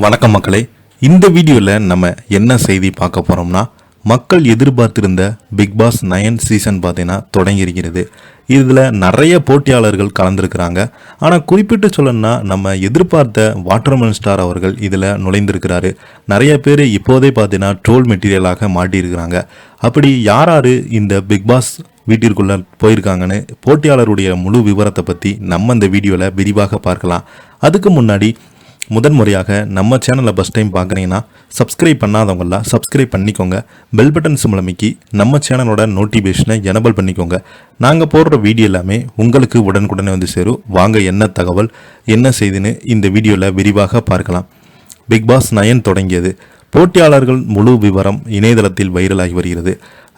வணக்கம் மக்களே. இந்த வீடியோவில் நம்ம என்ன செய்தி பார்க்க போகிறோம்னா, மக்கள் எதிர்பார்த்திருந்த பிக் பாஸ் 9 சீசன் பார்த்தீங்கன்னா தொடங்கியிருக்கிறது. இதில் நிறைய போட்டியாளர்கள் கலந்துருக்கிறாங்க. ஆனால் குறிப்பிட்டு சொல்லணும்னா நம்ம எதிர்பார்த்த வாட்டர்மெலன் ஸ்டார் அவர்கள் இதில் நுழைந்திருக்கிறாரு. நிறைய பேர் இப்போதே பார்த்தீங்கன்னா ட்ரோல் மெட்டீரியலாக மாட்டியிருக்கிறாங்க. அப்படி யார் யார் இந்த பிக் பாஸ் வீட்டிற்குள்ளே போயிருக்காங்கன்னு போட்டியாளருடைய முழு விவரத்தை பற்றி நம்ம இந்த வீடியோவில் விரிவாக பார்க்கலாம். அதுக்கு முன்னாடி முதன்முறையாக நம்ம சேனலை ஃபஸ்ட் டைம் பார்க்குறீங்கன்னா சப்ஸ்கிரைப் பண்ணாதவங்களாம் சப்ஸ்கிரைப் பண்ணிக்கோங்க. பெல் பட்டன் சிம்பிள் அமைக்கி நம்ம சேனலோட நோட்டிஃபிகேஷனை எனபிள் பண்ணிக்கோங்க. நாங்கள் போடுற வீடியோ எல்லாமே உங்களுக்கு உடனுக்குடனே வந்து சேரும். வாங்க என்ன தகவல் என்ன செய்துன்னு இந்த வீடியோவில் விரிவாக பார்க்கலாம். பிக் பாஸ் 9 தொடங்கியது. போட்டியாளர்கள் முழு விவரம் இணையதளத்தில் வைரலாகி வருகிறது.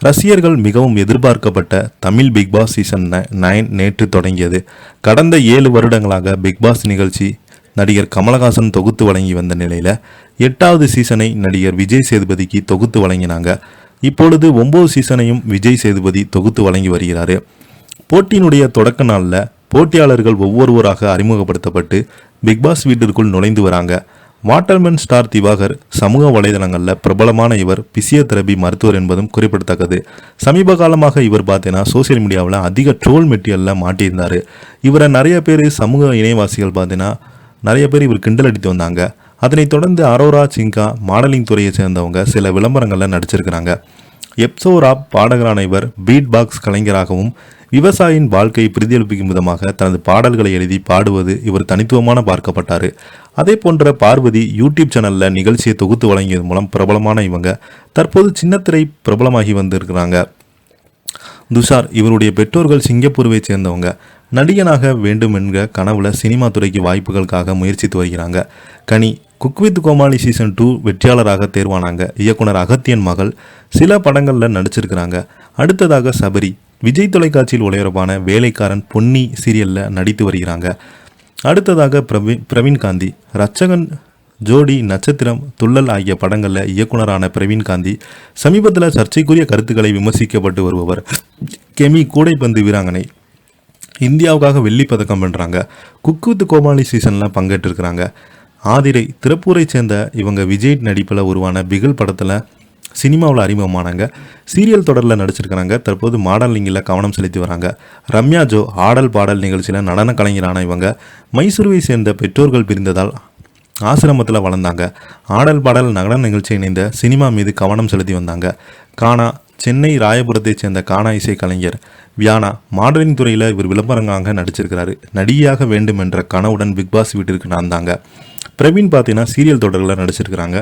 ரசிகர்கள் மிகவும் எதிர்பார்க்கப்பட்ட தமிழ் பிக் பாஸ் சீசன் 9 நேற்று தொடங்கியது. கடந்த 7 வருடங்களாக பிக் பாஸ் நிகழ்ச்சி நடிகர் கமலஹாசன் தொகுத்து வழங்கி வந்த நிலையில் 8வது சீசனை நடிகர் விஜய் சேதுபதிக்கு தொகுத்து வழங்கினாங்க. இப்பொழுது 9 சீசனையும் விஜய் சேதுபதி தொகுத்து வழங்கி வருகிறார். போட்டியினுடைய தொடக்க நாளில் போட்டியாளர்கள் ஒவ்வொருவராக அறிமுகப்படுத்தப்பட்டு பிக்பாஸ் வீட்டிற்குள் நுழைந்து வராங்க. வாட்டர்மெலன் ஸ்டார் திவாகர் சமூக வலைதளங்களில் பிரபலமான இவர் பிசியோதெரபி மருத்துவர் என்பதும் குறிப்பிடத்தக்கது. சமீப காலமாக இவர் பார்த்தீங்கன்னா சோசியல் மீடியாவில் அதிக ட்ரோல் மெட்டீரியலில் மாட்டியிருந்தார். இவரை நிறைய பேர் சமூக இணையவாசிகள் பார்த்தீங்கன்னா நிறைய பேர் இவர் கிண்டல் அடித்து வந்தாங்க. அதனைத் தொடர்ந்து அரோரா சிங்கா மாடலிங் துறையை சேர்ந்தவங்க சில விளம்பரங்களில் நடிச்சிருக்கிறாங்க. எப்சோரா பாடகரான இவர் பீட் பாக்ஸ் கலைஞராகவும் விவசாயியின் வாழ்க்கையை பிரதிபலிக்கும் விதமாக தனது பாடல்களை எழுதி பாடுவது இவர் தனித்துவமான பார்க்கப்பட்டார். அதே போன்ற பார்வதி யூடியூப் சேனலில் நிகழ்ச்சியை தொகுத்து வழங்கியது மூலம் பிரபலமான இவங்க தற்போது சின்னத்திரை பிரபலமாகி வந்திருக்கிறாங்க. துஷார் இவருடைய பெற்றோர்கள் சிங்கப்பூர்வை சேர்ந்தவங்க. நடிகனாக வேண்டும் என்கிற கனவுல சினிமா துறைக்கு வாய்ப்புகளுக்காக முயற்சித்து வருகிறாங்க. கனி குக் வித் கோமாளி சீசன் 2 வெற்றியாளராக தேர்வானாங்க. இயக்குனர் அகத்தியன் மகள் சில படங்களில் நடிச்சிருக்கிறாங்க. அடுத்ததாக சபரி விஜய் தொலைக்காட்சியில் ஒளிபரப்பான வேலைக்காரன் பொன்னி சீரியலில் நடித்து வருகிறாங்க. அடுத்ததாக பிரவீன் காந்தி ரச்சகன் ஜோடி நட்சத்திரம் துள்ளல் ஆகிய படங்களில் இயக்குனரான பிரவீன் காந்தி சமீபத்தில் சர்ச்சைக்குரிய கருத்துக்களை விமர்சிக்கப்பட்டு வருபவர். கெமி கூடைப்பந்து வீராங்கனை இந்தியாவுக்காக வெள்ளி பதக்கம் வென்றாங்க. குக் வித் கோமாளி சீசனில் பங்கேற்றிருக்கிறாங்க. ஆதிரை திருப்பூரை சேர்ந்த இவங்க விஜய் நடிப்பில் உருவான பிகில் படத்தில் சினிமாவில் அறிமுகமானாங்க. சீரியல் தொடரில் நடிச்சிருக்கிறாங்க. தற்போது மாடலிங்கில் கவனம் செலுத்தி வராங்க. ரம்யா ஜோ ஆடல் பாடல் நிகழ்ச்சியில் நடன கலைஞரான இவங்க மைசூருவை சேர்ந்த பெற்றோர்கள் பிரிந்ததால் ஆசிரமத்தில் வளர்ந்தாங்க. ஆடல் பாடல் நடன நிகழ்ச்சி இணைந்த சினிமா மீது கவனம் செலுத்தி வந்தாங்க. கானா சென்னை ராயபுரத்தைச் சேர்ந்த கானா இசை கலைஞர். வியானா மாடலிங் துறையில் இவர் விளம்பரங்காக நடிச்சிருக்கிறாரு. நடிகையாக வேண்டும் என்ற கனவுடன் பிக்பாஸ் வீட்டிற்கு நான்தாங்க. பிரவீன் பார்த்தீங்கன்னா சீரியல் தொடர்களில் நடிச்சிருக்கிறாங்க.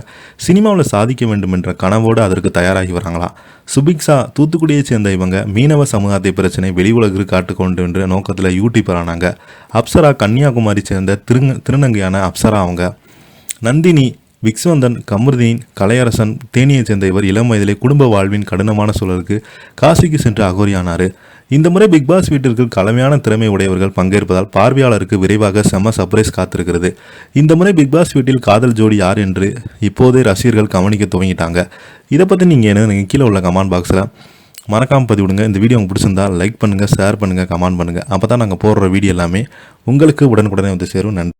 சினிமாவில் சாதிக்க வேண்டும் என்ற கனவோடு அதற்கு தயாராகி வராங்களாம். சுபிக்ஷா தூத்துக்குடியை சேர்ந்த இவங்க மீனவ சமூகத்தை பிரச்சனை வெளி உலகிற்கு காட்டுக்கொண்டு என்ற நோக்கத்தில் யூடியூபர் ஆனாங்க. அப்சரா கன்னியாகுமரி சேர்ந்த திருநங்கையான அப்சரா அவங்க. நந்தினி விக்ஸ்வந்தன் கமருதீன் கலையரசன் தேனியை சேர்ந்த இவர் இளம் வயதிலே குடும்ப வாழ்வின் கடினமான சூழலுக்கு காசிக்கு சென்று அகோரியானார். இந்த முறை பிக்பாஸ் வீட்டிற்கு கலமையான திறமை உடையவர்கள் பங்கேற்பதால் பார்வையாளருக்கு விரைவாக செம சர்ப்ரைஸ் காத்திருக்கிறது. இந்த முறை பிக்பாஸ் வீட்டில் காதல் ஜோடி யார் என்று இப்போதே ரசிகர்கள் கவனிக்க துவங்கிட்டாங்க. இதை பற்றி நீங்கள் என்ன கீழே உள்ள கமெண்ட் பாக்ஸில் மறக்காமல் பதிவிடுங்க. இந்த வீடியோ உங்களுக்கு பிடிச்சிருந்தா லைக் பண்ணுங்கள், ஷேர் பண்ணுங்கள், கமெண்ட் பண்ணுங்கள். அப்போ தான் நாங்கள் போடுற வீடியோ எல்லாமே உங்களுக்கு உடனுக்குடனே வந்து சேரும். நன்றி.